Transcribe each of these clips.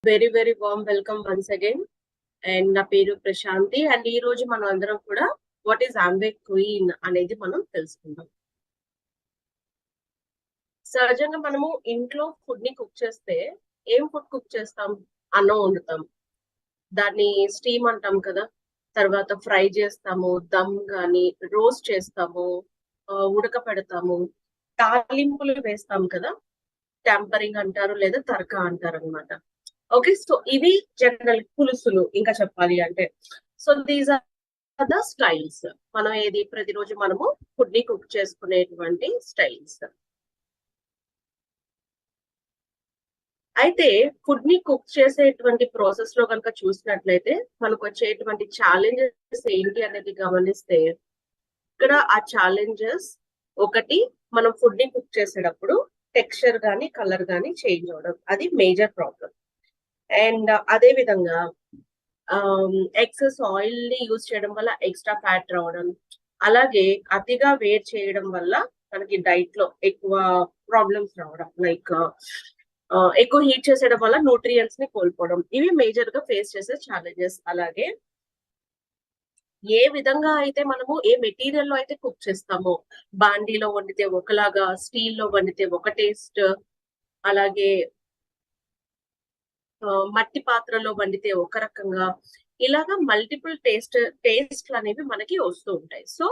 Very very warm welcome once again. And నా పేరు Prashanti. And ఈ రోజు మనం అందరం కూడా వాట్ ఈస్ ఆంబే క్వీన్ అనేది మనం తెలుసుకుందాం. సహజంగా మనము ఇంట్లో ఫుడ్ ని కుక్ చేస్తే ఏం ఫుడ్ కుక్ చేస్తాం? అన్నం వండుతాం, దాన్ని స్టీమ్ అంటాం కదా. తర్వాత ఫ్రై చేస్తాము, దమ్ గాని రోస్ట్ చేస్తాము, ఉడకపెడతాము, తాలింపులు వేస్తాం కదా. ట్యాంపరింగ్ అంటారు లేదా తరకా అంటారు అనమాట. ఓకే, సో ఇవి జనరల్ పులుసులు ఇంకా చెప్పాలి అంటే. So these are the styles. మనం ఏది ప్రతిరోజు మనము ఫుడ్ ని కుక్ చేసుకునేటువంటి స్టైల్స్. అయితే ఫుడ్ ని కుక్ చేసేటువంటి ప్రాసెస్ లో కనుక చూసినట్లయితే మనకు వచ్చేటువంటి ఛాలెంజెస్ ఏంటి అనేది గమనిస్తే, ఇక్కడ ఆ ఛాలెంజెస్ ఒకటి, మనం ఫుడ్ ని కుక్ చేసేటప్పుడు టెక్స్చర్ గానీ కలర్ గానీ చేంజ్ అవడం, అది మేజర్ ప్రాబ్లం. అండ్ అదే విధంగా ఎక్సెస్ ఆయిల్ ని యూజ్ చేయడం వల్ల ఎక్స్ట్రా ఫ్యాట్ రావడం, అలాగే అతిగా వేడి చేయడం వల్ల మనకి డైట్ లో ఎక్కువ ప్రాబ్లమ్స్ రావడం, లైక్ ఎక్కువ హీట్ చేసేయడం వల్ల న్యూట్రియంట్స్ ని కోల్పోవడం, ఇవి మేజర్ గా ఫేస్ చేసే ఛాలెంజెస్. అలాగే ఏ విధంగా అయితే మనము ఏ మెటీరియల్ లో అయితే కుక్ చేస్తామో, బాండీలో వండితే ఒకలాగా, స్టీల్ లో వండితే ఒక టేస్ట్, అలాగే మట్టి పాత్రలో వండితే ఒక రకంగా, ఇలాగా మల్టిపుల్ టేస్ట్లు అనేవి మనకి వస్తూ ఉంటాయి. సో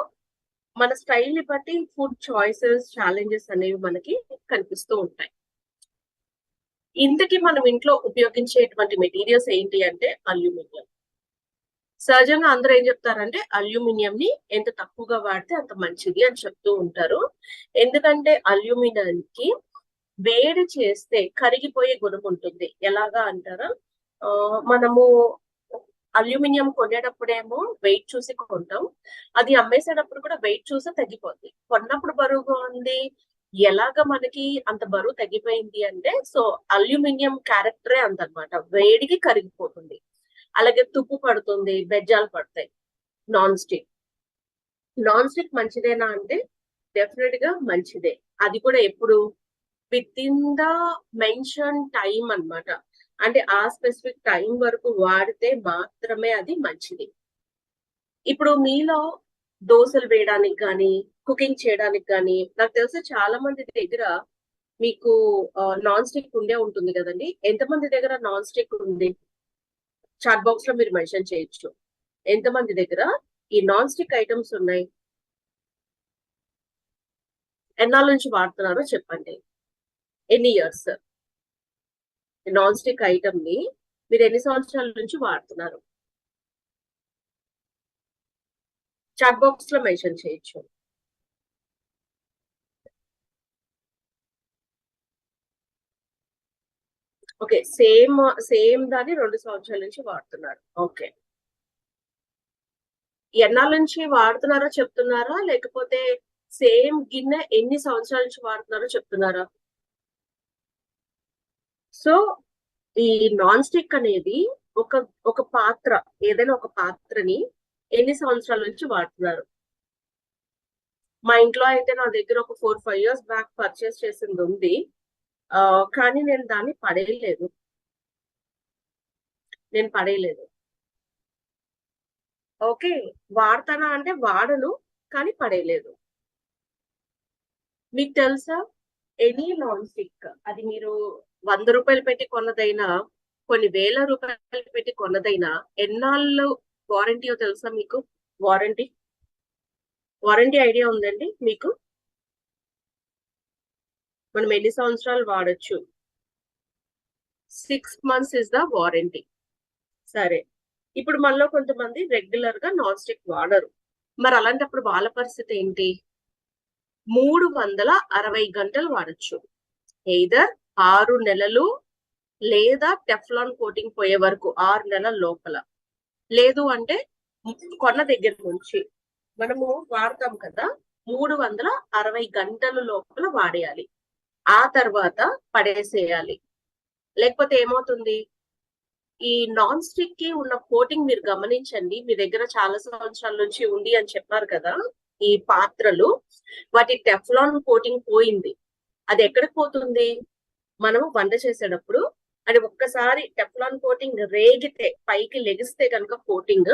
మన స్టైల్ ని బట్టి ఫుడ్ చాయిసెస్, ఛాలెంజెస్ అనేవి మనకి కనిపిస్తూ ఉంటాయి. ఇంతకీ మనం ఇంట్లో ఉపయోగించేటువంటి మెటీరియల్స్ ఏంటి అంటే అల్యూమినియం. సహజంగా అందరూ ఏం చెప్తారంటే అల్యూమినియం ని ఎంత తక్కువగా వాడితే అంత మంచిది అని చెప్తూ ఉంటారు. ఎందుకంటే అల్యూమినియం కి వేడి చేస్తే కరిగిపోయే గుణం ఉంటుంది. ఎలాగా అంటారా, మనము అల్యూమినియం కొనేటప్పుడేమో వెయిట్ చూసి కొంటాం, అది అమ్మేసేటప్పుడు కూడా వెయిట్ చూసి తగ్గిపోద్ది. కొన్నప్పుడు బరువుగా ఉంది, ఎలాగ మనకి అంత బరువు తగ్గిపోయింది అంటే, సో అల్యూమినియం క్యారెక్టరే అంతనమాట, వేడికి కరిగిపోతుంది. అలాగే తుప్పు పడుతుంది, బెజ్జాలు పడతాయి. నాన్ స్టిక్ నాన్ స్టిక్ మంచిదేనా అంటే డెఫినెట్ గా మంచిదే. అది కూడా ఎప్పుడు with in the mention time అన్నమాట. అంటే ఆ స్పెసిఫిక్ టైం వరకు వాడితే మాత్రమే అది మంచిది. ఇప్పుడు మీలో దోశలు వేయడానికి కానీ, కుకింగ్ చేయడానికి కానీ, నాకు తెలిసి చాలా మంది దగ్గర మీకు నాన్ స్టిక్ ఉండే ఉంటుంది కదండి. ఎంతమంది దగ్గర నాన్ స్టిక్ ఉంది? చాట్ బాక్స్ లో మీరు మెన్షన్ చేయొచ్చు. ఎంతమంది దగ్గర ఈ నాన్ స్టిక్ ఐటమ్స్ ఉన్నాయి? ఎన్నాళ్ళ నుంచి వాడుతున్నారో చెప్పండి. ఎన్ని ఇయర్స్ నాన్ స్టిక్ ఐటమ్ ని మీరు ఎన్ని సంవత్సరాల నుంచి వాడుతున్నారు? చాట్ బాక్స్ లో మెన్షన్ చేయొచ్చు. ఓకే, సేమ్ దాన్ని 2 సంవత్సరాల నుంచి వాడుతున్నారు. ఓకే, ఎన్నాళ్ళ నుంచి వాడుతున్నారో చెప్తున్నారా, లేకపోతే సేమ్ గిన్నె ఎన్ని సంవత్సరాల నుంచి వాడుతున్నారో చెప్తున్నారా? సో ఈ నాన్ స్టిక్ అనేది ఒక ఒక పాత్ర, ఏదైనా ఒక పాత్రని ఎన్ని సంవత్సరాల నుంచి వాడుతున్నారు? మా ఇంట్లో అయితే నా దగ్గర ఒక 4-5 ఇయర్స్ బ్యాక్ పర్చేస్ చేసింది ఉంది. కానీ నేను దాన్ని పడేయలేదు. ఓకే, వాడతానా అంటే వాడను, కానీ పడేయలేదు. మీకు తెలుసా, ఎనీ నాన్ స్టిక్ అది మీరు 100 రూపాయలు పెట్టి కొన్నదైనా, కొన్ని వేల రూపాయలు పెట్టి కొన్నదైనా, ఎన్నాళ్ళు వారంటీయో తెలుసా మీకు? వారంటీ వారంటీ ఐడియా ఉందండి మీకు? మనం ఎన్ని సంవత్సరాలు వాడొచ్చు? 6 months ఇస్ ద వారంటీ. సరే, ఇప్పుడు మనలో కొంతమంది రెగ్యులర్ గా నాన్ స్టిక్ వాడరు. మరి అలాంటప్పుడు వాళ్ళ పరిస్థితి ఏంటి? 360 గంటలు వాడచ్చు. ఎయిదర్ 6 నెలలు లేదా టెఫ్లాన్ కోటింగ్ పోయే వరకు 6 నెలల లోపల. లేదు అంటే కొన్న దగ్గర నుంచి మనము వాడతాం కదా, 360 గంటల లోపల వాడేయాలి. ఆ తర్వాత పడేసేయాలి. లేకపోతే ఏమవుతుంది, ఈ నాన్ స్టిక్ కి ఉన్న కోటింగ్ మీరు గమనించండి. మీ దగ్గర చాలా సంవత్సరాల నుంచి ఉంది అని చెప్పారు కదా ఈ పాత్రలు, వాటి టెఫ్లాన్ కోటింగ్ పోయింది. అది ఎక్కడికి పోతుంది? మనం వంట చేసేటప్పుడు అంటే ఒక్కసారి టెఫ్లాన్ కోటింగ్ రేగితే పైకి లెగిస్తే కనుక కోటింగ్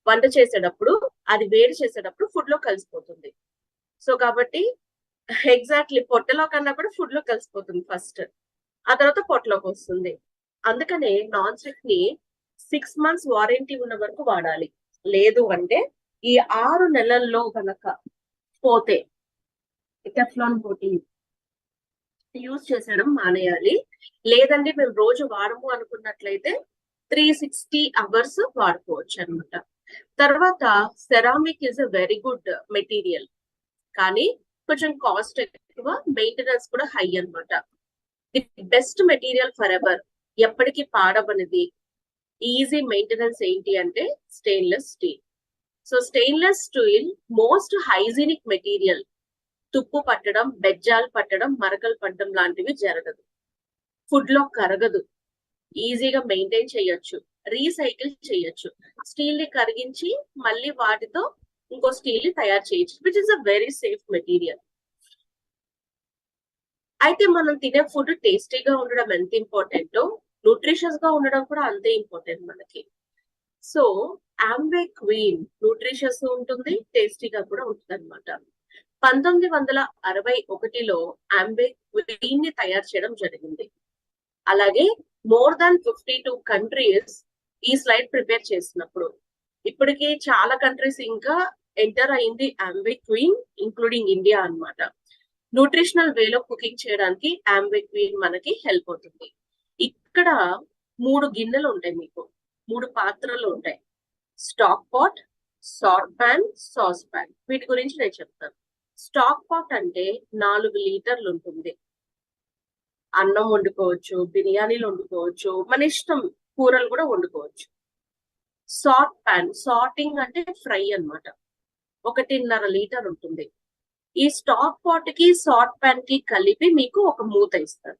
వంట చేసేటప్పుడు అది వేడి చేసేటప్పుడు ఫుడ్ లో కలిసిపోతుంది. సో కాబట్టి ఎగ్జాక్ట్లీ పొట్టలో కన్నా కూడా ఫుడ్ లో కలిసిపోతుంది ఫస్ట్, ఆ తర్వాత పొట్టలోకి వస్తుంది. అందుకనే నాన్ స్టిక్ ని 6 months వారంటీ ఉన్న వరకు వాడాలి. లేదు అంటే ఈ 6 నెలల్లో కనుక పోతే టెఫ్లాన్ కోటింగ్ యూజ్ చేసేయడం మానేయాలి. లేదండి మేము రోజు వాడము అనుకున్నట్లయితే 360 hours వాడుకోవచ్చు అనమాట. తర్వాత ceramic is a very good material, కానీ కొంచెం కాస్ట్ ఎక్కువ, మెయింటెనెన్స్ కూడా హై అనమాట. The best material for ever, ఎప్పటికీ పాడవనిది, ఈజీ మెయింటెనెన్స్ ఏంటి అంటే stainless steel. So stainless steel most hygienic material. తుప్పు పట్టడం, బెజ్జాలు పట్టడం, మరకలు పట్టడం లాంటివి జరగదు. ఫుడ్ లో కరగదు, ఈజీగా మెయింటైన్ చేయొచ్చు, రీసైకిల్ చేయొచ్చు. స్టీల్ ని కరిగించి మళ్ళీ వాటితో ఇంకో స్టీల్ ని తయారు చేయొచ్చు, which is a very safe material. అయితే మనం తినే ఫుడ్ టేస్టీగా ఉండడం ఎంత ఇంపార్టెంటో, న్యూట్రిషియస్ గా ఉండడం కూడా అంతే ఇంపార్టెంట్ మనకి. సో ఆంబే క్వీన్ న్యూట్రిషియస్ ఉంటుంది, టేస్టీగా కూడా ఉంటుంది అనమాట. 1961లో ఆంబే క్వీన్ ని తయారు చేయడం జరిగింది. అలాగే మోర్ దాన్ 52 కంట్రీస్ ఈ స్లైడ్ ప్రిపేర్ చేసినప్పుడు, ఇప్పటికీ చాలా కంట్రీస్ ఇంకా ఎంటర్ అయింది ఆంబే క్వీన్, ఇంక్లూడింగ్ ఇండియా అన్నమాట. న్యూట్రిషనల్ వేలో కుకింగ్ చేయడానికి ఆంబే క్వీన్ మనకి హెల్ప్ అవుతుంది. ఇక్కడ 3 గిన్నెలు ఉంటాయి, మీకు 3 పాత్రలు ఉంటాయి. స్టాక్ పాట్, సాట్ పాన్, సాస్ పాన్. వీటి గురించి నేను చెప్తాను. స్టాక్ పాట్ అంటే 4 లీటర్లు ఉంటుంది. అన్నం వండుకోవచ్చు, బిర్యానీలు వండుకోవచ్చు, మన ఇష్టం, కూరలు కూడా వండుకోవచ్చు. సాట్ పాన్, సాటింగ్ అంటే ఫ్రై అన్నమాట, 1.5 లీటర్ ఉంటుంది. ఈ స్టాక్ పాట్ కి సాట్ పాన్ కి కలిపి మీకు ఒక మూత ఇస్తారు.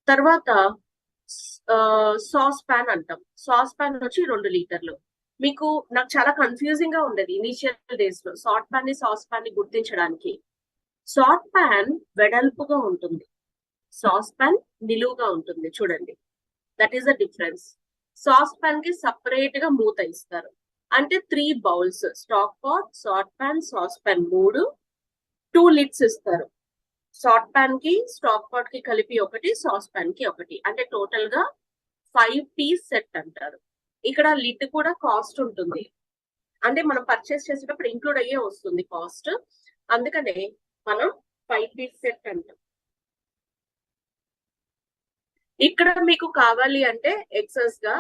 తర్వాత సాస్ పాన్ అంటాం. సాస్ పాన్ వచ్చి 2 లీటర్లు. మీకు నాకు చాలా కన్ఫ్యూజింగ్ గా ఉండేది ఇనిషియల్ డేస్ లో సాట్ పాన్ ని, సాస్ పాన్ ని గుర్తించడానికి. సాట్ పాన్ వెడల్పుగా ఉంటుంది, సాస్ పాన్ నిలువుగా ఉంటుంది. చూడండి, that is the difference. Sauce pan కి సపరేట్ గా మూత ఇస్తారు. అంటే 3 బౌల్స్, స్టాక్ పాట్, సాట్ పాన్, సాస్ పాన్ 3, 2 లిడ్స్ ఇస్తారు. సాట్ పాన్ కి, స్టాక్ పాట్ కి కలిపి ఒకటి, సాస్ పాన్ కి ఒకటి, అంటే టోటల్ గా 5 పీస్ సెట్ అంటారు. ఇక్కడ లిడ్ కూడా కాస్ట్ ఉంటుంది, అంటే మనం పర్చేస్ చేసేటప్పుడు ఇంక్లూడ్ అయ్యే వస్తుంది కాస్ట్. అందుకనే మనం 5 పీస్ సెట్ అంటాం. ఇక్కడ మీకు కావాలి అంటే ఎక్సెస్ గా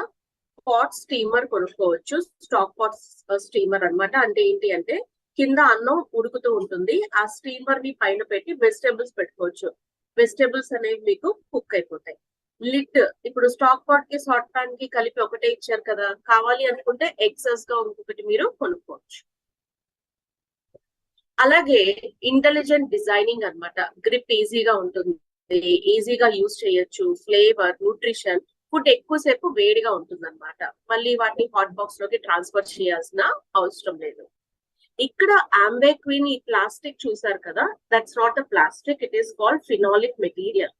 పాట్ స్టీమర్ కొనుక్కోవచ్చు. స్టాక్ పాట్ స్టీమర్ అన్నమాట. అంటే ఏంటి అంటే కింద అన్నం ఉడుకుతూ ఉంటుంది, ఆ స్టీమర్ ని పైన పెట్టి వెజిటేబుల్స్ పెట్టుకోవచ్చు. వెజిటేబుల్స్ అనేవి మీకు కుక్ అయిపోతాయి. లిడ్ ఇప్పుడు స్టాక్ పాట్ కి, సాట్ పాన్ కి కలిపి ఒకటే ఇచ్చారు కదా, కావాలి అనుకుంటే ఎక్సెస్ గా ఇంకొకటి మీరు కొనుక్కోవచ్చు. అలాగే ఇంటెలిజెంట్ డిజైనింగ్ అన్నమాట. గ్రిప్ ఈజీగా ఉంటుంది, ఈజీగా యూజ్ చేయొచ్చు. ఫ్లేవర్, న్యూట్రిషన్, ఫుడ్ ఎక్కువసేపు వేడిగా ఉంటుంది అనమాట. మళ్ళీ వాటిని హాట్ బాక్స్ లోకి ట్రాన్స్ఫర్ చేయాల్సిన అవసరం లేదు. ఇక్కడ ఆంబే క్వీన్ ఈ ప్లాస్టిక్ చూసారు కదా, that's not a plastic, it is called phenolic material.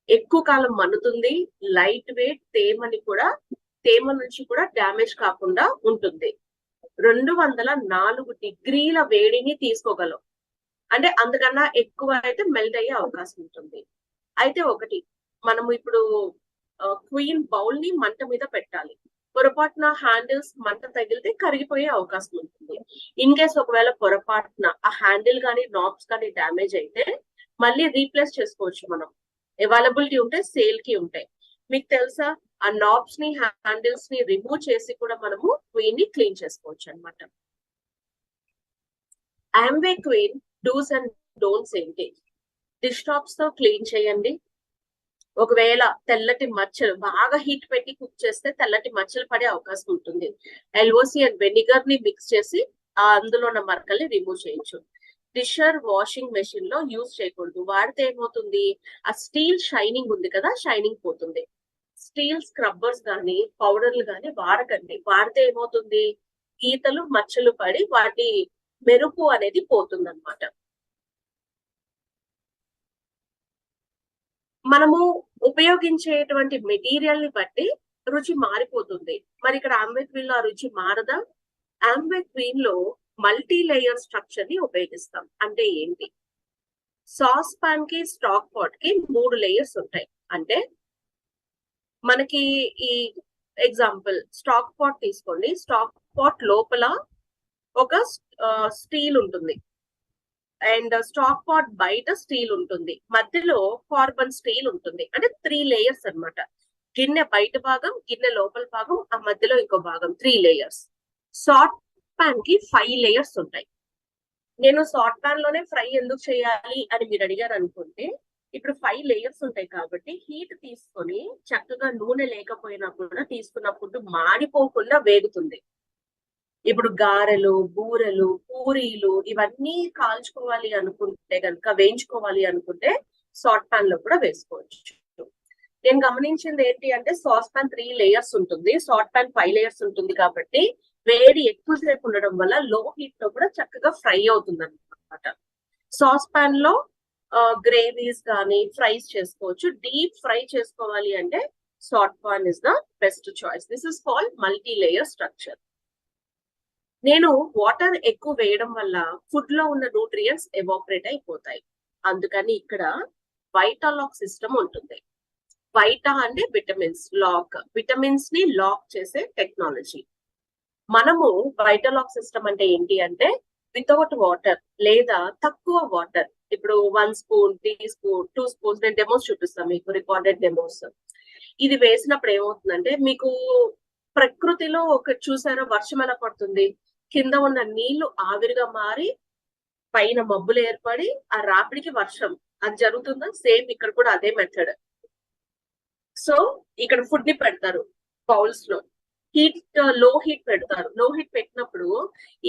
ఎక్కువ కాలం మన్నుతుంది, లైట్ వెయిట్, తేమ నుంచి కూడా డ్యామేజ్ కాకుండా ఉంటుంది. 204 డిగ్రీల వేడిని తీసుకోగలం, అంటే అందుకన్నా ఎక్కువ అయితే మెల్ట్ అయ్యే అవకాశం ఉంటుంది. అయితే ఒకటి, మనము ఇప్పుడు క్వీన్ బౌల్ ని మంట మీద పెట్టాలి. పొరపాటున హ్యాండిల్స్ మంట తగిలితే కరిగిపోయే అవకాశం ఉంటుంది. ఇన్ కేస్ ఒకవేళ పొరపాటున ఆ హ్యాండిల్ కానీ నాబ్స్ కానీ డ్యామేజ్ అయితే మళ్ళీ రీప్లేస్ చేసుకోవచ్చు మనం. అవైలబిలిటీ ఉంటే సేల్ కి ఉంటాయి. మీకు తెలుసా, ఆ నాబ్స్ ని, హ్యాండిల్స్ ని రిమూవ్ చేసి కూడా మనము క్వీన్ ని క్లీన్ చేసుకోవచ్చు అనమాట. Amway Queen do's and don'ts ఏంటి? డిష్ టాప్స్ తో క్లీన్ చేయండి. ఒకవేళ తెల్లటి మచ్చలు, బాగా హీట్ పెట్టి కుక్ చేస్తే తెల్లటి మచ్చలు పడే అవకాశం ఉంటుంది. ఎల్ఓసి అండ్ వెనిగర్ ని మిక్స్ చేసి అందులో ఉన్న మరకల్ని రిమూవ్ చేయొచ్చు. డిషర్ వాషింగ్ మెషిన్ లో యూజ్ చేయకూడదు. వాడితే ఏమవుతుంది, ఆ స్టీల్ షైనింగ్ ఉంది కదా, షైనింగ్ పోతుంది. స్టీల్ స్క్రబ్బర్స్ కానీ పౌడర్లు కానీ వాడకండి. వాడితే ఏమవుతుంది, గీతలు, మచ్చలు పడి వాటి మెరుపు అనేది పోతుంది అనమాట. మనము ఉపయోగించేటువంటి మెటీరియల్ ని బట్టి రుచి మారిపోతుంది. మరి ఇక్కడ ఆంబే క్వీన్ లో ఆ రుచి మారదా? ఆంబే క్వీన్ లో మల్టీ లేయర్ స్ట్రక్చర్ ని ఉపయోగిస్తాం. అంటే ఏంటి? సాస్ పాన్ కి స్టాక్ పాట్ కి 3 లేయర్స్ ఉంటాయి. అంటే మనకి ఈ ఎగ్జాంపుల్ స్టాక్ పాట్ తీసుకోండి. స్టాక్ పాట్ లోపల ఒక స్టీల్ ఉంటుంది అండ్ స్టాక్ పాట్ బయట స్టీల్ ఉంటుంది, మధ్యలో కార్బన్ స్టీల్ ఉంటుంది. అంటే 3 లేయర్స్ అన్నమాట. గిన్నె బయట భాగం, గిన్నె లోపల భాగం, ఆ మధ్యలో ఇంకో భాగం, 3 లేయర్స్. సాట్ పాన్ కి 5 లేయర్స్ ఉంటాయి. నేను సాట్ పాన్ లోనే ఫ్రై ఎందుకు చేయాలి అని మీరు అడిగారు అనుకుంటే, ఇప్పుడు 5 లేయర్స్ ఉంటాయి కాబట్టి హీట్ తీసుకొని చక్కగా నూనె లేకపోయినా కూడా తీసుకున్న ఫుడ్ మాడిపోకుండా వేగుతుంది. ఇప్పుడు గారెలు, బూరెలు, పూరీలు ఇవన్నీ కాల్చుకోవాలి అనుకుంటే కనుక, వేయించుకోవాలి అనుకుంటే సాట్ పాన్ లో కూడా వేసుకోవచ్చు. నేను గమనించింది ఏంటి అంటే, సాస్ పాన్ 3 లేయర్స్ ఉంటుంది, సాట్ పాన్ 5 లేయర్స్ ఉంటుంది కాబట్టి వేడి ఎక్కువసేపు ఉండడం వల్ల లో హీట్ లో కూడా చక్కగా ఫ్రై అవుతుంది అనమాట. సాస్ పాన్ లో గ్రేవీస్ కానీ ఫ్రైస్ చేసుకోవచ్చు. డీప్ ఫ్రై చేసుకోవాలి అంటే sauté pan is the best choice. This is called multi layer structure. నేను వాటర్ ఎక్కువ వేయడం వల్ల ఫుడ్ లో ఉన్న న్యూట్రియంట్స్ ఎవాపరేట్ అయిపోతాయి. అందుకని ఇక్కడ వైటాలాక్ సిస్టమ్ ఉంటుంది. వైటా అంటే విటమిన్స్, లాక్, విటమిన్స్ ని లాక్ చేసే టెక్నాలజీ. మనము వైటాలాక్ సిస్టమ్ అంటే ఏంటి అంటే, వితౌట్ వాటర్ లేదా తక్కువ వాటర్, ఇప్పుడు 1 స్పూన్, 3 స్పూన్, 2 స్పూన్స్, నేను డెమోస్ చూపిస్తాను మీకు, రికార్డెడ్ డెమోస్. ఇది వేసినప్పుడు ఏమవుతుందంటే, మీకు ప్రకృతిలో ఒక చూసారా వర్షం ఎలా పడుతుంది, కింద ఉన్న నీళ్లు ఆవిరిగా మారి పైన మబ్బులు ఏర్పడి ఆ రాపిడికి వర్షం, అది జరుగుతుందా? సేమ్ ఇక్కడ కూడా అదే మెథడ్. సో ఇక్కడ ఫుడ్ ని పెడతారు బౌల్స్ లో, హీట్ లో హీట్ పెడతారు. లో హీట్ పెట్టినప్పుడు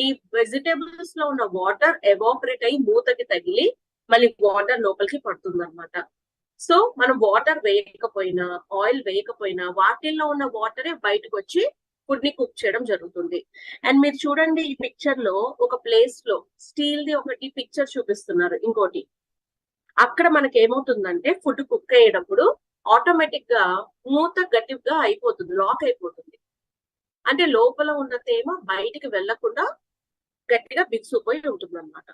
ఈ వెజిటేబుల్స్ లో ఉన్న వాటర్ ఎవాపరేట్ అయ్యి మూతకి తగిలి మళ్ళీ వాటర్ లోపలికి పడుతుంది అనమాట. సో మనం వాటర్ వేయకపోయినా, ఆయిల్ వేయకపోయినా, వాటిల్లో ఉన్న వాటరే బయటకు వచ్చి ఫుడ్ ని కుక్ చేయడం జరుగుతుంది. అండ్ మీరు చూడండి, ఈ పిక్చర్ లో ఒక ప్లేస్ లో స్టీల్ ది ఒకటి పిక్చర్ చూపిస్తున్నారు, ఇంకోటి. అక్కడ మనకి ఏమవుతుందంటే, ఫుడ్ కుక్ అయ్యేటప్పుడు ఆటోమేటిక్ గా మూత గట్టిగా అయిపోతుంది, లాక్ అయిపోతుంది. అంటే లోపల ఉన్న తేమ బయటికి వెళ్లకుండా గట్టిగా బిగుసుకుపోయి ఉంటుంది అనమాట.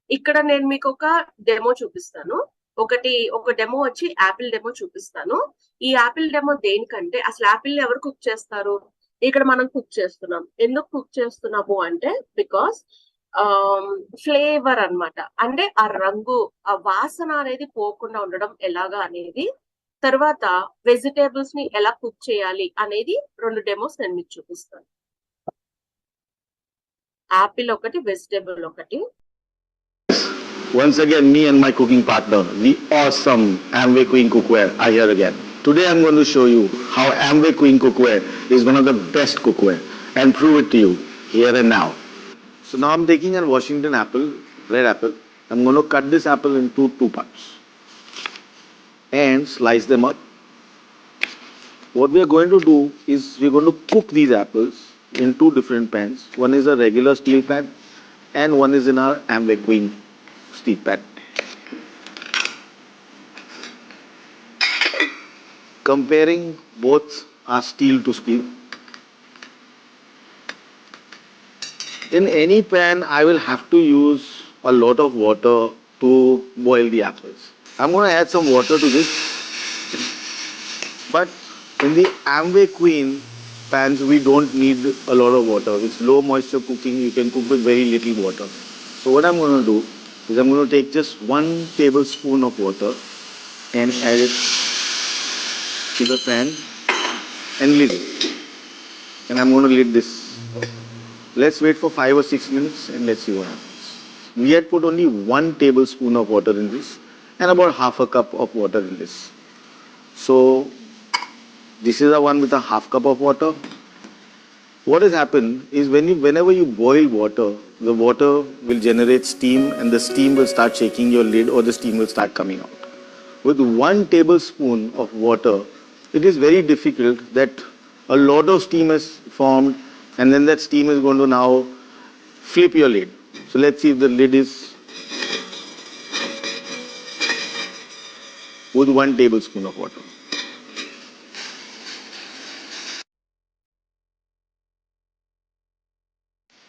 ఇక్కడ నేను మీకు ఒక డెమో చూపిస్తాను. ఒక డెమో వచ్చి యాపిల్ డెమో చూపిస్తాను. ఈ యాపిల్ డెమో దేనికంటే, అసలు యాపిల్ ఎవరు కుక్ చేస్తారు? ఇక్కడ మనం కుక్ చేస్తున్నాం. ఎందుకు కుక్ చేస్తున్నాము అంటే, బికాస్ ఫ్లేవర్ అన్నమాట. అంటే ఆ రంగు, ఆ వాసన అనేది పోకుండా ఉండడం ఎలాగా అనేది, తర్వాత వెజిటేబుల్స్ ని ఎలా కుక్ చేయాలి అనేది 2 డెమోస్ నేను మీకు చూపిస్తాను. యాపిల్ ఒకటి, వెజిటేబుల్ ఒకటి. Once again, me and my cooking partner, the awesome Amway Queen cookware are here again. Today I'm going to show you how Amway Queen cookware is one of the best cookware and prove it to you here and now. So now I'm taking a Washington apple, red apple. I'm going to cut this apple into 2 parts and slice them up. What we are going to do is we're going to cook these apples in 2 different pans. One is a regular steel pan and one is in our Amway Queen steel pan. Comparing both are steel to steel. In any pan, I will have to use a lot of water to boil the apples. I'm going to add some water to this. But in the Amway Queen pans, we don't need a lot of water. It's low moisture cooking. You can cook with very little water. So what I'm going to do is I'm going to take just 1 tablespoon of water and add it to the pan and lid it. And I'm going to lid this. Let's wait for 5 or 6 minutes and let's see what happens. We had put only 1 tablespoon of water in this and about half a cup of water in this. So this is the one with a half cup of water. What has happened is whenever you boil water, the water will generate steam and the steam will start shaking your lid or the steam will start coming out. With 1 tablespoon of water, it is very difficult that a lot of steam has formed and then that steam is going to now flip your lid. So let's see if the lid is... with 1 tablespoon of water.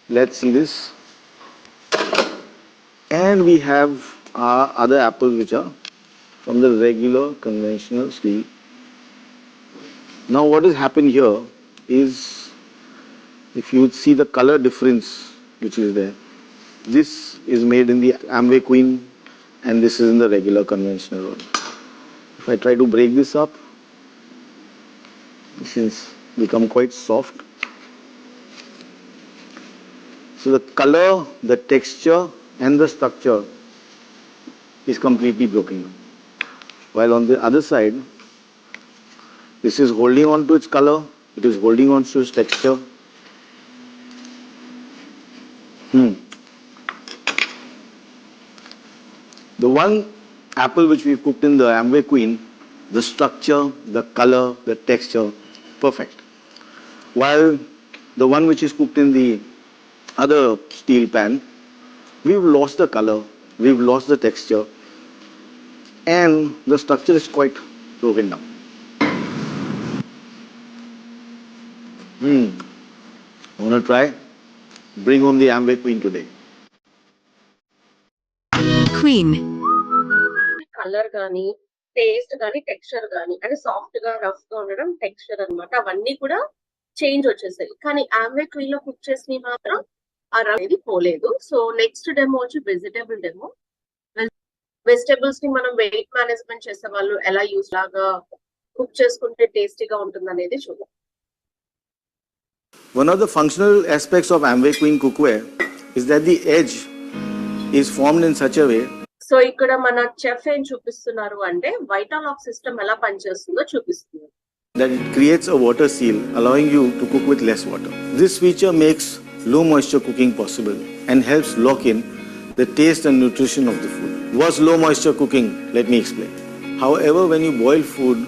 Let's see this. And we have our other apples which are from the regular conventional steel. Now what has happened here is, if you see the color difference which is there, this is made in the Amway Queen and this is in the regular conventional one. If I try to break this up, this has become quite soft. So the color, the texture and the structure is completely broken. While on the other side, this is holding on to its color, it is holding on to its texture. The one apple which we cooked in the Amway Queen, the structure, the color, the texture, perfect. While the one which is cooked in the other steel pan, we've lost the color, we've lost the texture, and the structure is quite broken down. I want to try, bring home the Amway Queen today. Queen. Colour కానీ taste కానీ texture కానీ అంటే soft గా rough గా ఉండడం texture అన్నమాట. అవన్నీ కూడా చేంజ్ వచ్చేసాయి. కానీ ఆమ్వే క్వీన్ లో కుక్ చేసినవి మాత్రం ఆ రఫ్ అనేది పోలేదు. సో నెక్స్ట్ డెమో వచ్చి వెజిటేబుల్ డెమో. వెజిటేబుల్స్ ని మనం వెయిట్ మేనేజ్మెంట్ చేసే వాళ్ళు ఎలా యూస్ లాగా కుక్ చేసుకుంటే టేస్టీగా ఉంటుంది అనేది చూద్దాం. One of the functional aspects of Amway Queen cookware is that the edge is formed in such a way. So ఇక్కడ మన చెఫ్ ఏం చూపిస్తున్నారు అంటే వైటాలాక్ సిస్టమ్ ఎలా పనిచేస్తుందో చూపిస్తున్నారు. That it creates a water seal, allowing you to cook with less water. This feature makes low moisture cooking possible and helps lock in the taste and nutrition of the food. What's low moisture cooking? Let me explain. However, when you boil food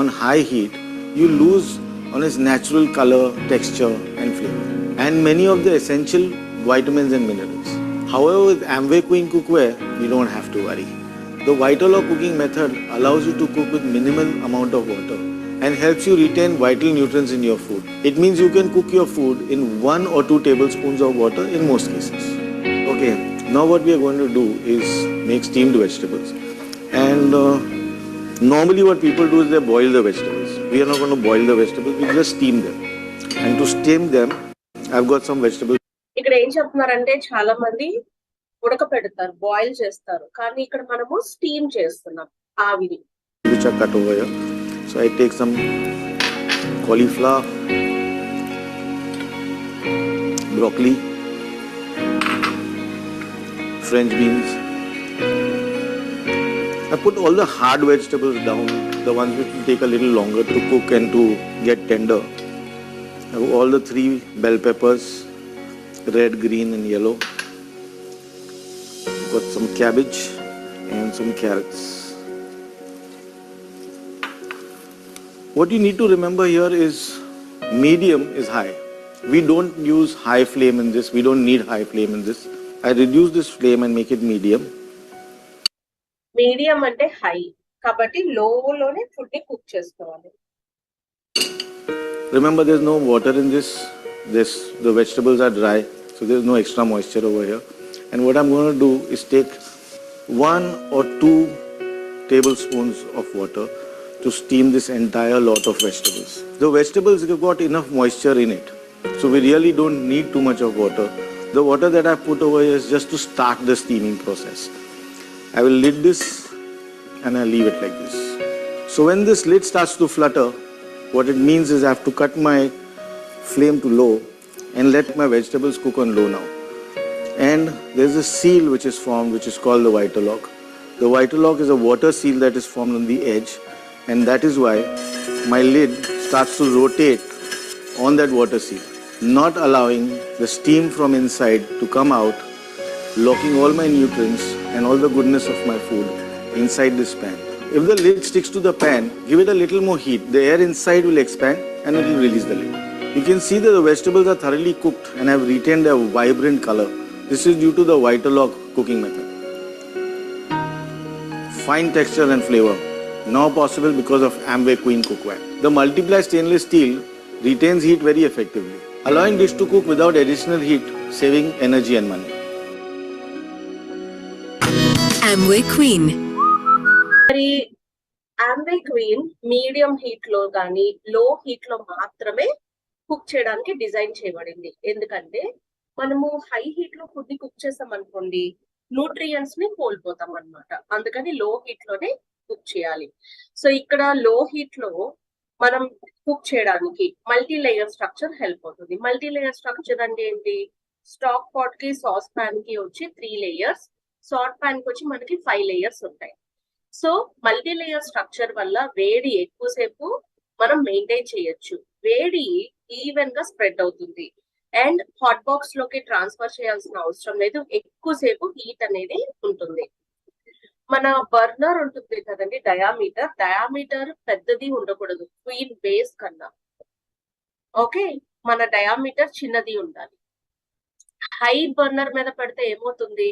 on high heat, you lose on its natural color, texture and flavor, and many of the essential vitamins and minerals. However, with Amway Queen cookware, you don't have to worry. The Vitalog cooking method allows you to cook with minimal amount of water and helps you retain vital nutrients in your food. It means you can cook your food in 1 or 2 tablespoons of water in most cases. Okay, now what we are going to do is make steamed vegetables. And normally what people do is they boil the vegetables. We are not going to boil the vegetables, we just steam them. And to steam them, I've got some vegetables. ఇక్కడ ఏం చెప్తున్నారంటే చాలా మంది ఉడకపెడతారు, boil చేస్తారు, కానీ ఇక్కడ మనము steam చేస్తున్నాం ఆవిరి. Which are cut over here. So I take some cauliflower, broccoli, French beans. I put all the hard vegetables down, the ones which will take a little longer to cook and to get tender. I have all the 3 bell peppers, red, green and yellow. Got some cabbage and some carrots. What you need to remember here is medium is high. We don't use high flame in this. We don't need high flame in this. I reduce this flame and make it medium. Medium అంటే high కాబట్టి లోలోనే food ని cook చేసుకోవాలి. Remember, there's no water in this. The vegetables are dry, so there's no extra moisture over here. And what I'm going to do is take 1 or 2 tablespoons of water to steam this entire lot of vegetables. The vegetables have got enough moisture in it, so we really don't need too much of water. The water that I put over here is just to start the steaming process. I will lid this and I'll leave it like this. So when this lid starts to flutter, what it means is I have to cut my flame to low and let my vegetables cook on low now. And there's a seal which is formed, which is called the Vitalog. The Vitalog is a water seal that is formed on the edge, and that is why my lid starts to rotate on that water seal, not allowing the steam from inside to come out, locking all my nutrients and all the goodness of my food inside this pan. If the lid sticks to the pan, give it a little more heat. The air inside will expand and it will release the lid. You can see that the vegetables are thoroughly cooked and have retained their vibrant color. This is due to the Vitalog cooking method. Fine texture and flavor. now possible because of Amway Queen cookware. The multiply stainless steel retains heat very effectively, allowing dish to cook without additional heat, saving energy and money. Amway Queen. మరి Amway Queen medium heat లో కానీ లో heat లో మాత్రమే cook చేయడానికి design చేయబడింది. ఎందుకంటే మనము హై హీట్ లో ఫుడ్ ని కుక్ చేసాం అనుకోండి, న్యూట్రియంట్స్ ని కోల్పోతాం అన్నమాట. అందుకని లో హీట్ లోనే కుక్ చేయాలి. సో ఇక్కడ లో హీట్ లో మనం కుక్ చేయడానికి మల్టీ లేయర్ స్ట్రక్చర్ హెల్ప్ అవుతుంది. మల్టీ లేయర్ స్ట్రక్చర్ అంటే ఏంటి? స్టాక్ పాట్ కి సాస్ పాన్ కి వచ్చి 3 లేయర్స్, సాట్ పాన్ కి వచ్చి మనకి 5 లేయర్స్ ఉంటాయి. సో మల్టీ లేయర్ స్ట్రక్చర్ వల్ల వేడి ఎక్కువసేపు మనం మెయింటైన్ చేయొచ్చు. వేడి ఈవెన్ గా స్ప్రెడ్ అవుతుంది అండ్ హాట్ బాక్స్ లోకి ట్రాన్స్ఫర్ చేయాల్సిన అవసరం లేదు. ఎక్కువసేపు హీట్ అనేది ఉంటుంది. మన బర్నర్ ఉంటుంది కదండి, డయామీటర్ పెద్దది ఉండకూడదు క్వీన్ బేస్ కన్నా. ఓకే, మన డయామీటర్ చిన్నది ఉండాలి. హై బర్నర్ మీద పెడితే ఏమవుతుంది?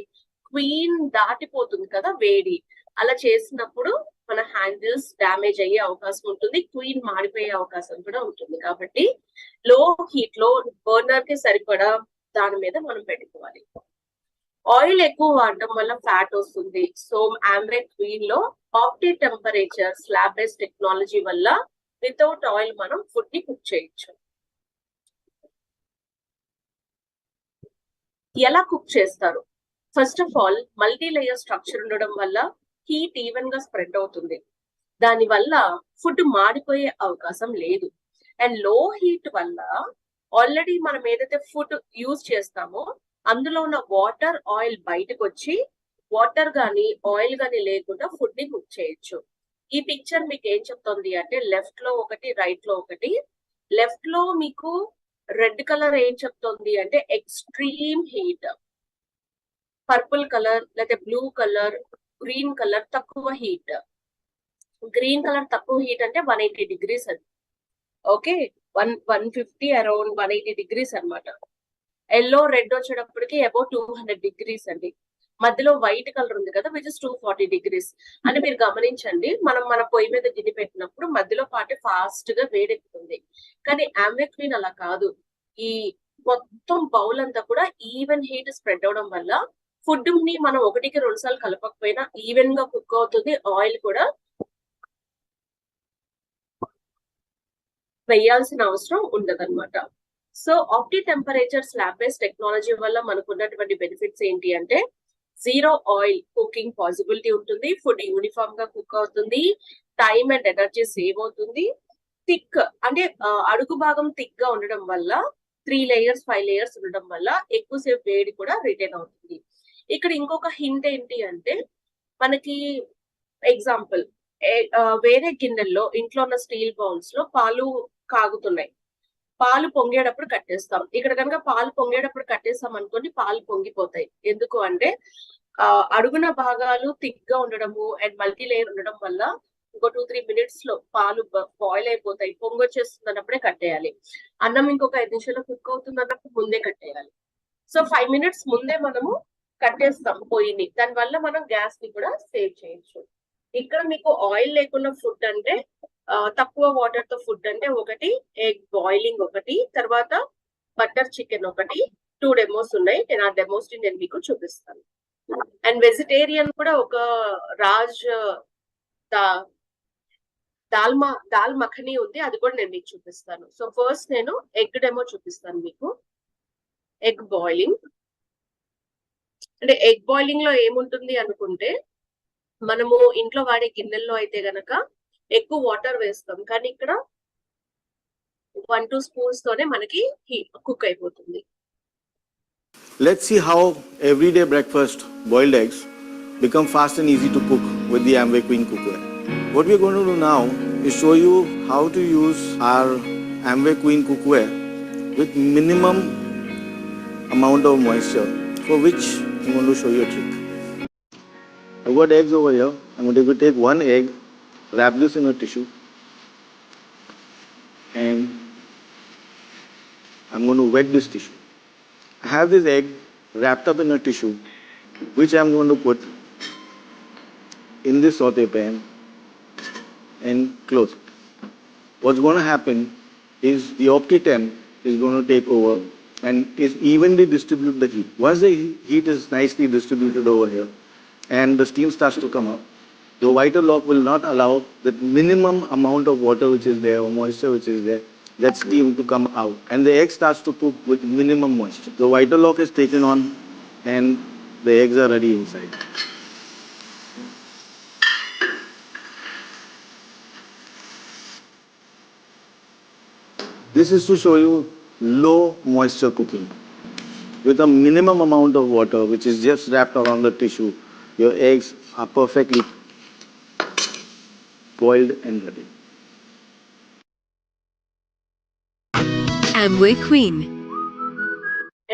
క్వీన్ దాటిపోతుంది కదా వేడి. అలా చేసినప్పుడు మన హ్యాండిల్స్ డ్యామేజ్ అయ్యే అవకాశం ఉంటుంది, క్వీన్ మాడిపోయే అవకాశం కూడా ఉంటుంది. కాబట్టి లో హీట్ లో బర్నర్ కి సరిపడా దాని మీద మనం పెట్టుకోవాలి. ఆయిల్ ఎక్కువ వాడటం వల్ల ఫ్యాట్ వస్తుంది. సో Amway Queen లో ఆప్టి టెంపరేచర్ స్లాబ్ బేస్డ్ టెక్నాలజీ వల్ల వితౌట్ ఆయిల్ మనం ఫుడ్ ని కుక్ చేయొచ్చు. ఎలా కుక్ చేస్తారు? First of all multi layer structure ఉండడం వల్ల హీట్ ఈవెన్ గా స్ప్రెడ్ అవుతుంది. దాని వల్ల ఫుడ్ మాడిపోయే అవకాశం లేదు. అండ్ లో హీట్ వల్ల ఆల్రెడీ మనం ఏదైతే ఫుడ్ యూజ్ చేస్తామో అందులో ఉన్న వాటర్ ఆయిల్ బయటకు వచ్చి వాటర్ గానీ ఆయిల్ గానీ లేకుండా ఫుడ్ ని కుక్ చేయొచ్చు. ఈ పిక్చర్ మీకు ఏం చెప్తుంది అంటే లెఫ్ట్ లో ఒకటి, రైట్ లో ఒకటి. లెఫ్ట్ లో మీకు రెడ్ కలర్ ఏం చెప్తుంది అంటే ఎక్స్ట్రీమ్ హీట్, పర్పుల్ కలర్ లేదా బ్లూ కలర్, గ్రీన్ కలర్ తక్కువ హీట్. గ్రీన్ కలర్ తక్కువ హీట్ అంటే 180 degrees అది. ఓకే, 150 అరౌండ్ 180 degrees అనమాట. ఎల్లో రెడ్ వచ్చేటప్పటికి అబౌవ్ 200 degrees అండి. మధ్యలో వైట్ కలర్ ఉంది కదా, విచ్ ఇస్ 240 degrees అని మీరు గమనించండి. మనం మన పొయ్యి మీద గిన్నె పెట్టినప్పుడు మధ్యలో పాటు ఫాస్ట్ గా వేడెక్కుతుంది. కానీ Amway Queen అలా కాదు. ఈ మొత్తం బౌల్ అంతా కూడా ఈవెన్ హీట్ స్ప్రెడ్ అవడం వల్ల ఫుడ్ ని మనం 1కి 2 సార్లు కలపకపోయినా ఈవెన్ గా కుక్ అవుతుంది. ఆయిల్ కూడా వేయాల్సిన అవసరం ఉండదన్నమాట. So opti temperature slab base technology వల్ల మనకు ఉన్నటువంటి బెనిఫిట్స్ ఏంటి అంటే జీరో ఆయిల్ కుకింగ్ పాసిబిలిటీ ఉంటుంది, ఫుడ్ యూనిఫామ్ గా కుక్ అవుతుంది, టైం అండ్ ఎనర్జీ సేవ్ అవుతుంది. థిక్ అంటే అడుగు భాగం థిక్ గా ఉండడం వల్ల 3 లేయర్స్ 5 లేయర్స్ ఉండడం వల్ల ఎక్కువసేపు వేడి కూడా రిటైన్ అవుతుంది. ఇక్కడ ఇంకొక హింట్ ఏంటి అంటే మనకి ఎగ్జాంపుల్ వేరే గిన్నెల్లో ఇంట్లో ఉన్న స్టీల్ బౌల్స్ లో పాలు కాగుతున్నాయి, పాలు పొంగేటప్పుడు కట్టేస్తాం. ఇక్కడ కనుక పాలు పొంగేటప్పుడు కట్టేస్తాం అనుకోండి, పాలు పొంగిపోతాయి. ఎందుకు అంటే అడుగున భాగాలు థిక్ గా ఉండడము అండ్ మల్టీ లేయర్ ఉండడం వల్ల ఇంకో 2-3 minutes లో పాలు బాయిల్ అయిపోతాయి. పొంగొచ్చేస్తుంది అన్నప్పుడే కట్టేయాలి. అన్నం ఇంకొక 5 నిమిషాల్లో కుక్ అవుతుంది అన్నప్పుడు ముందే కట్టేయాలి. సో 5 minutes ముందే మనము కట్టేస్తాం పొయ్యిని. దాని వల్ల మనం గ్యాస్ ని కూడా సేవ్ చేయొచ్చు. ఇక్కడ మీకు ఆయిల్ లేకుండా ఫుడ్ అంటే తక్కువ వాటర్ తో ఫుడ్ అంటే ఒకటి ఎగ్ బాయిలింగ్, ఒకటి తర్వాత బటర్ చికెన్, ఒకటి 2 డెమోస్ ఉన్నాయి. నేను ఆ డెమోస్ ని నేను మీకు చూపిస్తాను. అండ్ వెజిటేరియన్ కూడా ఒక రాజ్ దాల్ మఖనీ ఉంది, అది కూడా నేను మీకు చూపిస్తాను. సో ఫస్ట్ నేను ఎగ్ డెమో చూపిస్తాను మీకు. ఎగ్ బాయిలింగ్ అంటే ఎగ్ బాయిలింగ్ లో ఏముంటుంది అనుకుంటే మనము ఇంట్లో వాడే గిన్నెల్లో అయితే గనక ఎక్కువ వాటర్ వేస్తాం, కానీ ఇక్కడ 1-2 spoons తోనే మనకి కుక్ అయిపోతుంది. Let's see how everyday breakfast boiled eggs become fast and easy to cook with the Amway Queen cookware. What we're going to do now is show you how to use our Amway Queen cookware with minimum amount of moisture, for which I'm going to show you a trick. I've got eggs over here. I'm going to take one egg, wrap this in a tissue, and I'm going to wet this tissue. I have this egg wrapped up in a tissue, which I'm going to put in this saute pan close. What's going to happen is the OptiTemp is going to take over and is evenly distribute the heat. Once the heat is nicely distributed over here and the steam starts to come up, the whiter lock will not allow the minimum amount of water which is there or moisture which is there, that steam to come out. And the egg starts to cook with minimum moisture. The whiter lock is taken on and the eggs are ready inside. This is to show you low moisture cooking. With a minimum amount of water which is just wrapped around the tissue, your eggs are perfectly boiled and ready. Amway Queen.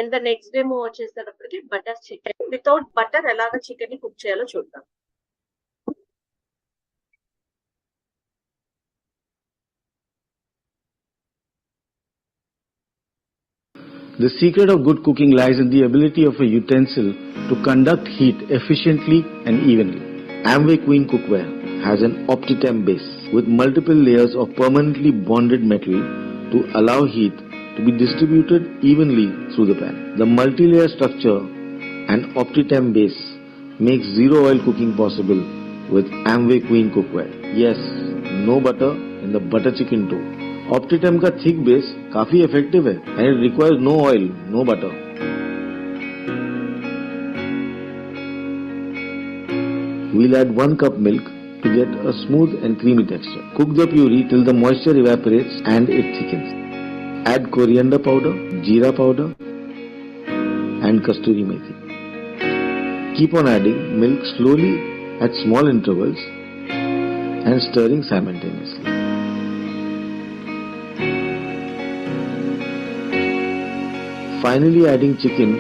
And the next demo వచ్చేసేటప్పటికి butter chicken without butter ఎలాగ chicken ని cook చేయాలో చూద్దాం. The secret of good cooking lies in the ability of a utensil to conduct heat efficiently and evenly. Amway Queen Cookware has an OptiTemp base with multiple layers of permanently bonded metal to allow heat to be distributed evenly through the pan. The multi-layer structure and OptiTemp base makes zero oil cooking possible with Amway Queen Cookware. Yes, no butter in the butter chicken too. OptiTemp का thick base काफी effective है and it requires no oil, no butter. We'll add 1 cup milk to get a smooth and creamy texture. Cook the puree till the moisture evaporates and it thickens. Add coriander powder, jeera powder and kasturi methi. Keep on adding milk slowly at small intervals and stirring simultaneously. Finally adding chicken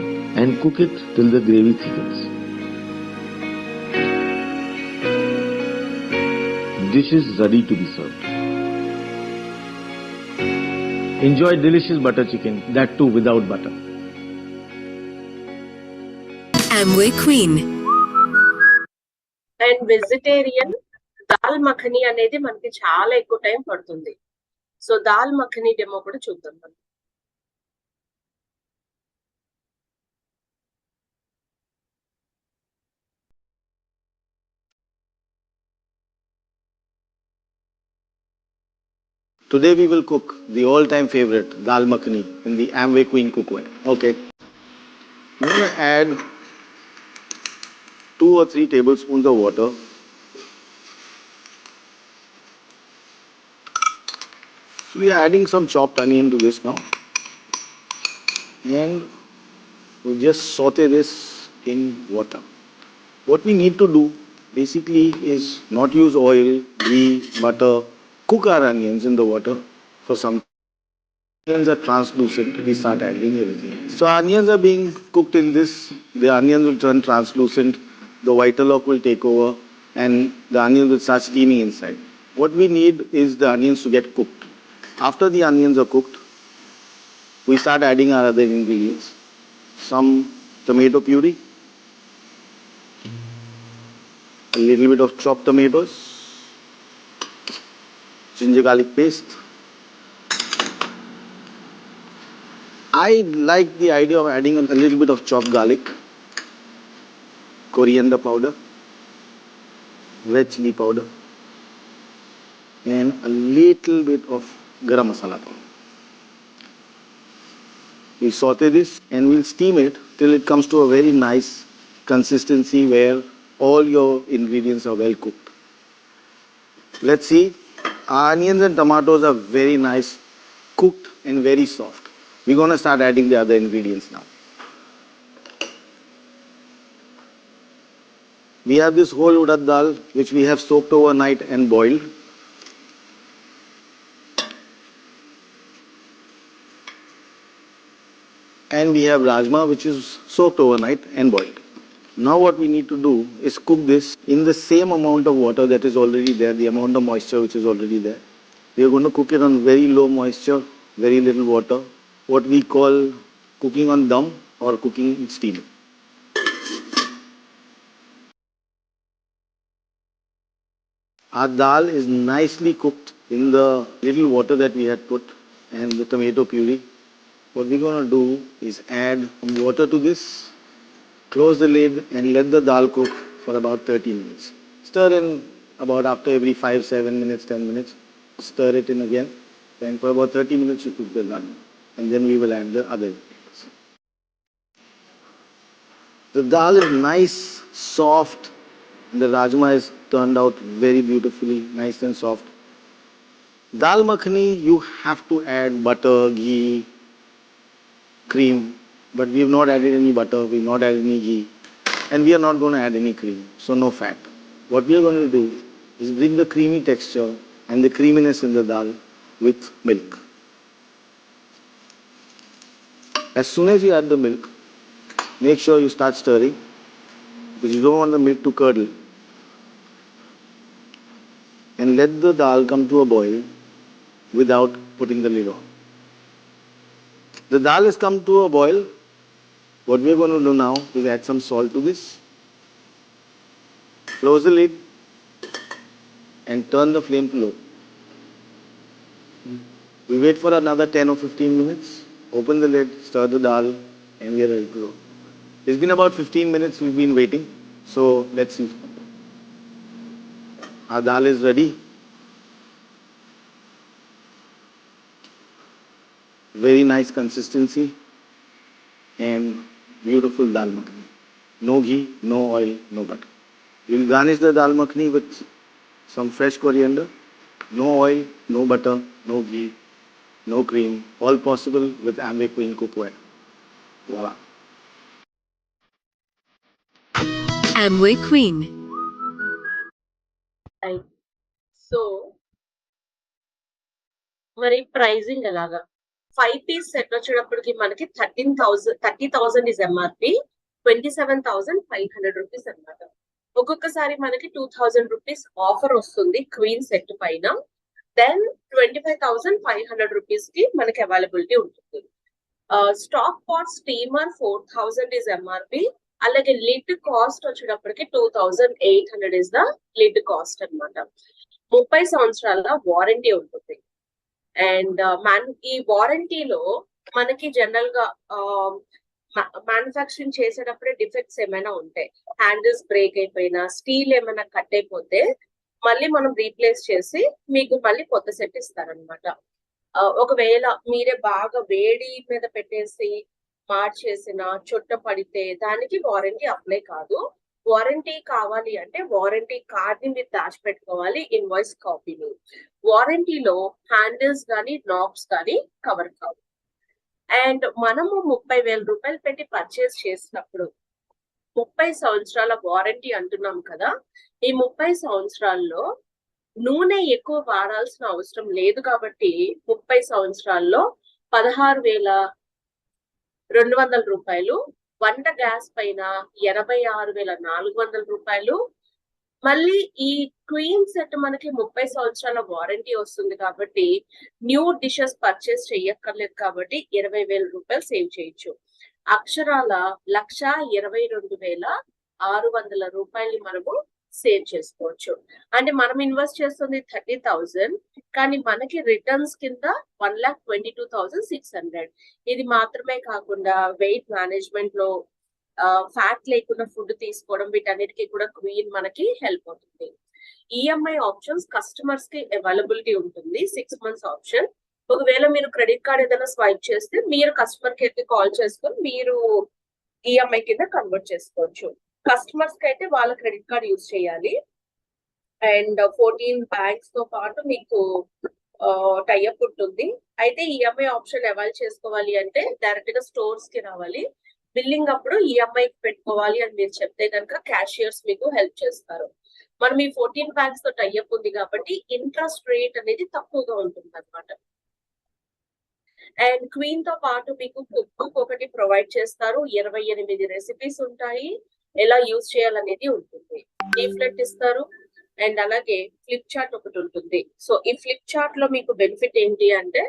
and cook it till the gravy thickens. Dish is ready to be served. Enjoy delicious butter chicken, that too without butter. Amway Queen. And vegetarian dal makhani అనేది మనకి చాలా ఎక్కువ time పడుతుంది. So dal makhani demo కూడా చూద్దాం మనం. Today we will cook the all-time favorite dal makhani in the Amway Queen cookware. Okay. I'm going to add 2 or 3 tablespoons of water. So we are adding some chopped onion to this now. And we'll just saute this in water. What we need to do basically is not use oil, ghee, butter. Cook our onions in the water for some time. Onions are translucent, we start adding everything. So onions are being cooked in this, the onions will turn translucent, the whiter lock will take over and the onions will start steaming inside. What we need is the onions to get cooked. After the onions are cooked, we start adding our other ingredients. Some tomato puree, a little bit of chopped tomatoes, ginger garlic paste. I like the idea of adding a little bit of chopped garlic, coriander powder, red chili powder, and a little bit of garam masala powder. We saute this and we'll steam it till it comes to a very nice consistency where all your ingredients are well cooked. Let's see. Our onions and tomatoes are very nice, cooked and very soft. We're going to start adding the other ingredients now. We have this whole urad dal which we have soaked overnight and boiled. And we have rajma which is soaked overnight and boiled. Now what we need to do is cook this in the same amount of water that is already there, the amount of moisture which is already there. We are going to cook it on very low moisture, very little water, what we call cooking on dum or cooking in steam. Our dal is nicely cooked in the little water that we had put and the tomato puree. What we're going to do is add some water to this, close the lid and let the dal cook for about 30 minutes. Stir in about after every 5, 7 minutes, 10 minutes. Stir it in again. Then for about 30 minutes you cook the dal. And then we will add the other ingredients. The dal is nice, soft. The rajma is turned out very beautifully, nice and soft. Dal makhani, you have to add butter, ghee, cream, but we have not added any butter, we have not added any ghee, and we are not going to add any cream, so no fat. What we are going to do is bring the creamy texture and the creaminess in the dal with milk. As soon as you add the milk, make sure you start stirring, because you don't want the milk to curdle. And let the dal come to a boil without putting the lid on. The dal has come to a boil. What we are going to do now is add some salt to this. Close the lid and turn the flame to low. We wait for another 10 or 15 minutes. Open the lid, stir the dal, and we are ready to go. It's been about 15 minutes we've been waiting. So let's see. Our dal is ready. Very nice consistency and beautiful dal makhani. No ghee, no oil, no butter. We'll garnish the dal makhani with some fresh coriander. No oil, no butter, no ghee, no cream. All possible with Amway Queen cookware. Voila. Amway Queen. Right. So, మరి pricing ఎలాగా 5-piece set వచ్చేటప్పటికి మనకి 30,000 is MRP 27,500 rupees అన్నమాట. ఒక్కొక్కసారి మనకి 2,000 rupees offer వస్తుంది Queen set పైన. Then 25,500 rupees కి మనకి అవైలబిలిటీ ఉంటుంది. Stock pot steamer 4,000 is MRP. అలాగే లిడ్ కాస్ట్ వచ్చేటప్పటికి 2,800 ఇస్ ద లిడ్ కాస్ట్ అన్నమాట. 30 సంవత్సరాల వారంటీ ఉంటుంది. అండ్ ఈ వారంటీలో మనకి జనరల్ గా మ్యానుఫ్యాక్చరింగ్ చేసేటప్పుడే డిఫెక్ట్స్ ఏమైనా ఉంటాయి, హ్యాండిల్స్ బ్రేక్ అయిపోయినా, స్టీల్ ఏమైనా కట్ అయిపోతే మళ్ళీ మనం రీప్లేస్ చేసి మీకు మళ్ళీ కొత్త సెట్ ఇస్తారనమాట. ఒకవేళ మీరే బాగా వేడి మీద పెట్టేసి మార్చేసిన చుట్ట పడితే దానికి వారంటీ అప్లై కాదు. వారంటీ కావాలి అంటే వారంటీ కార్డ్ ని మీరు దాచిపెట్టుకోవాలి, ఇన్వాయిస్ కాపీని. వారంటీలో హ్యాండిల్స్ కానీ నాబ్స్ కానీ కవర్ కావు. అండ్ మనము 30,000 రూపాయలు పెట్టి పర్చేస్ చేసినప్పుడు 30 సంవత్సరాల వారంటీ అంటున్నాం కదా. ఈ 30 సంవత్సరాల్లో నూనె ఎక్కువ వాడాల్సిన అవసరం లేదు కాబట్టి 30 సంవత్సరాల్లో 16,200 రూపాయలు, వంట గ్యాస్ పైన 86,400 రూపాయలు. మళ్ళీ ఈ క్వీన్ సెట్ మనకి 30 సంవత్సరాల వారంటీ వస్తుంది కాబట్టి న్యూ డిషెస్ పర్చేస్ చెయ్యక్కర్లేదు కాబట్టి 20,000 రూపాయలు సేవ్ చేయొచ్చు. అక్షరాల 1,22,600 రూపాయలు మనము సేవ్ చేసుకోవచ్చు. అంటే మనం ఇన్వెస్ట్ చేస్తుంది 30,000 కానీ మనకి రిటర్న్స్ కింద 1,22,600. ఇది మాత్రమే కాకుండా వెయిట్ మేనేజ్మెంట్ లో ఫ్యాట్ లేకుండా ఫుడ్ తీసుకోవడం, వీటన్నిటికీ కూడా క్వీన్ మనకి హెల్ప్ అవుతుంది. ఈఎంఐ ఆప్షన్స్ కస్టమర్స్ కి అవైలబిలిటీ ఉంటుంది, 6 months ఆప్షన్. ఒకవేళ మీరు క్రెడిట్ కార్డ్ ఏదైనా స్వైప్ చేస్తే మీరు కస్టమర్ కేర్ కి కాల్ చేసుకొని మీరు ఈఎంఐ కింద కన్వర్ట్ చేసుకోవచ్చు. కస్టమర్స్ కి అయితే వాళ్ళ క్రెడిట్ కార్డ్ యూజ్ చేయాలి. అండ్ 14 బ్యాంక్స్ తో పాటు మీకు టైఅప్ ఉంటుంది. అయితే ఈఎంఐ ఆప్షన్ అవైల్ చేసుకోవాలి అంటే డైరెక్ట్ గా స్టోర్స్ కి రావాలి. బిల్లింగ్ అప్పుడు ఈఎంఐ పెట్టుకోవాలి అని మీరు చెప్తే కనుక క్యాషియర్స్ మీకు హెల్ప్ చేస్తారు. మనం ఈ 14 బ్యాంక్స్ తో టైఅప్ ఉంది కాబట్టి ఇంట్రెస్ట్ రేట్ అనేది తక్కువగా ఉంటుంది అనమాట. అండ్ క్వీన్ తో పాటు మీకు కుక్ బుక్ ఒకటి ప్రొవైడ్ చేస్తారు. 28 రెసిపీస్ ఉంటాయి, ఎలా యూజ్ చేయాలనేది ఉంటుంది. లీఫ్లెట్ ఇస్తారు. అండ్ అలాగే ఫ్లిప్ చార్ట్ ఒకటి ఉంటుంది. సో ఈ ఫ్లిప్ చార్ట్ లో మీకు బెనిఫిట్ ఏంటి అంటే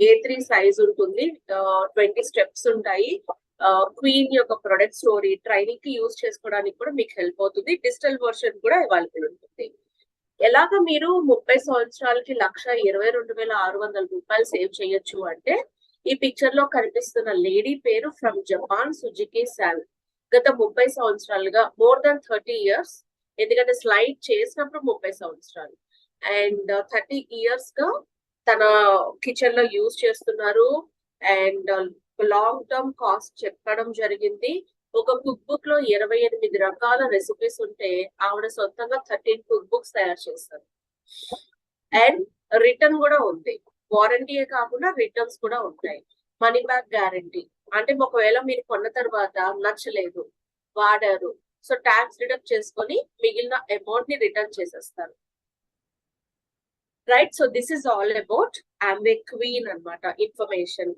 A3 సైజ్ ఉంటుంది, 20 స్టెప్స్ ఉంటాయి. క్వీన్ యొక్క ప్రొడక్ట్ స్టోరీ ట్రైనింగ్ కి యూజ్ చేసుకోవడానికి కూడా మీకు హెల్ప్ అవుతుంది. డిజిటల్ వర్షన్ కూడా అవైలబుల్ ఉంటుంది. ఎలాగ మీరు 30 సంవత్సరాలకి 1,22,600 రూపాయలు సేవ్ చేయొచ్చు అంటే ఈ పిక్చర్ లో కనిపిస్తున్న లేడీ పేరు ఫ్రమ్ జపాన్ సుజుకి సాల్. గత 30 సంవత్సరాలుగా మోర్ దాన్ 30 ఇయర్స్, ఎందుకంటే స్లైడ్ చేసినప్పుడు 30 సంవత్సరాలు అండ్ 30 ఇయర్స్ గా తన కిచెన్ లో యూజ్ చేస్తున్నారు. అండ్ లాంగ్ టర్మ్ కాస్ట్ చెప్పడం జరిగింది. ఒక కుక్ బుక్ లో 28 రకాల రెసిపీస్ ఉంటే ఆవిడ సొంతంగా 13 కుక్ బుక్స్ తయారు చేస్తారు. అండ్ రిటర్న్ కూడా ఉంది. వారంటీయే కాకుండా రిటర్న్స్ కూడా ఉంటాయి. మనీ బ్యాక్ గ్యారంటీ, అంటే ఒకవేళ మీరు కొన్న తర్వాత నచ్చలేదు, వాడారు, సో ట్యాక్స్ డిడక్ట్ చేసుకొని మిగిలిన అమౌంట్ ని రిటర్న్ చేసేస్తారు. Right, so this is all about Amway queen అన్నమాట ఇన్ఫర్మేషన్.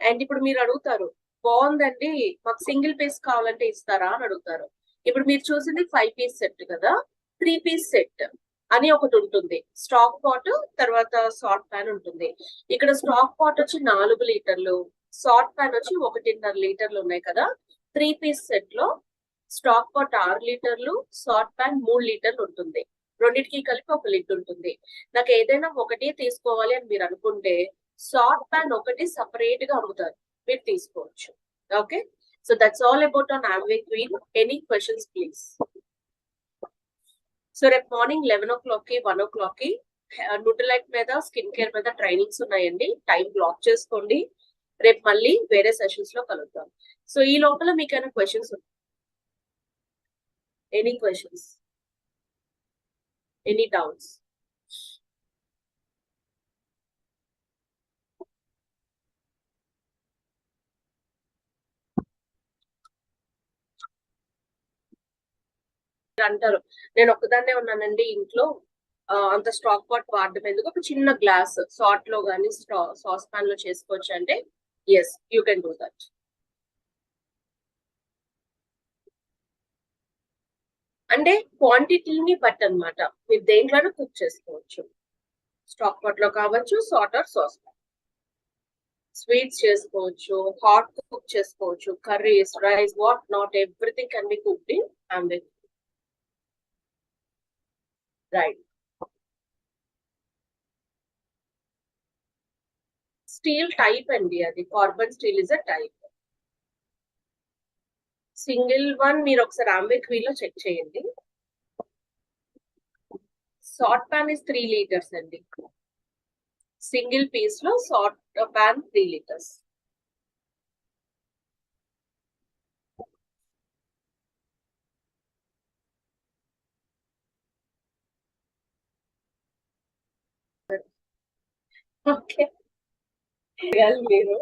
అండ్ ఇప్పుడు మీరు అడుగుతారు, బాగుందండి మాకు సింగిల్ పీస్ కావాలంటే ఇస్తారా అని అడుగుతారు. ఇప్పుడు మీరు చూసింది 5 పీస్ సెట్ కదా, 3 పీస్ సెట్ అని ఒకటి ఉంటుంది. స్టాక్ పాట్, తర్వాత సాట్ ప్యాన్ ఉంటుంది. ఇక్కడ స్టాక్ పాట్ వచ్చి 4 లీటర్లు, సాట్ ప్యాన్ వచ్చి 1.5 లీటర్లు ఉన్నాయి కదా. 3 పీస్ సెట్ లో స్టాక్ పాట్ 6 లీటర్లు, సాట్ ప్యాన్ 3 లీటర్లు ఉంటుంది. రెండింటికి కలిపి ఒక లిడ్ ఉంటుంది. నాకు ఏదైనా ఒకటి తీసుకోవాలి అని మీరు అనుకుంటే సాట్ ప్యాన్ ఒకటి సపరేట్ గా అమ్ముతారు, మీరు తీసుకోవచ్చు. Okay, so that's all about on Amway queen. Any questions please. So రేపు మార్నింగ్ 11 o'clock కి 1 o'clock కి న్యూట్రిలైట్ మీద స్కిన్ కేర్ మీద ట్రైనింగ్స్ ఉన్నాయండి. టైం బ్లాక్ చేసుకోండి. రేపు మళ్ళీ వేరే సెషన్స్ లో కలుద్దాం. సో ఈ లోపల మీకు ఏమైనా క్వశ్చన్స్ ఉన్నాయి? Any questions, any doubts? అంటారు నేను ఒక్కదాన్నే ఉన్నానండి ఇంట్లో, అంత స్టాక్ పాట్ వాడడం ఎందుకు, ఒక చిన్న గ్లాస్ సాట్ లో గానీ సాస్ పాన్ లో చేసుకోవచ్చు అంటే yes, you can do that. అంటే క్వాంటిటీని బట్టి అన్నమాట, మీరు దేంట్లోనే కుక్ చేసుకోవచ్చు. స్టాక్ పాట్ లో కావచ్చు, sauté or sauce pan. Sweets చేసుకోవచ్చు, హాట్ కుక్ చేసుకోవచ్చు, curries, rice, what not, everything can be cooked in Amway. Right, steel type అండి, అది carbon steel is a type. Single one మీరు ఒకసారి ఆమ్వే క్వీన్ లో check చేయండి. సాట్ ప్యాన్ ఇస్ 3 లీటర్స్ అండి. Single piece లో sauté pan 3 litres. Okay, మీరు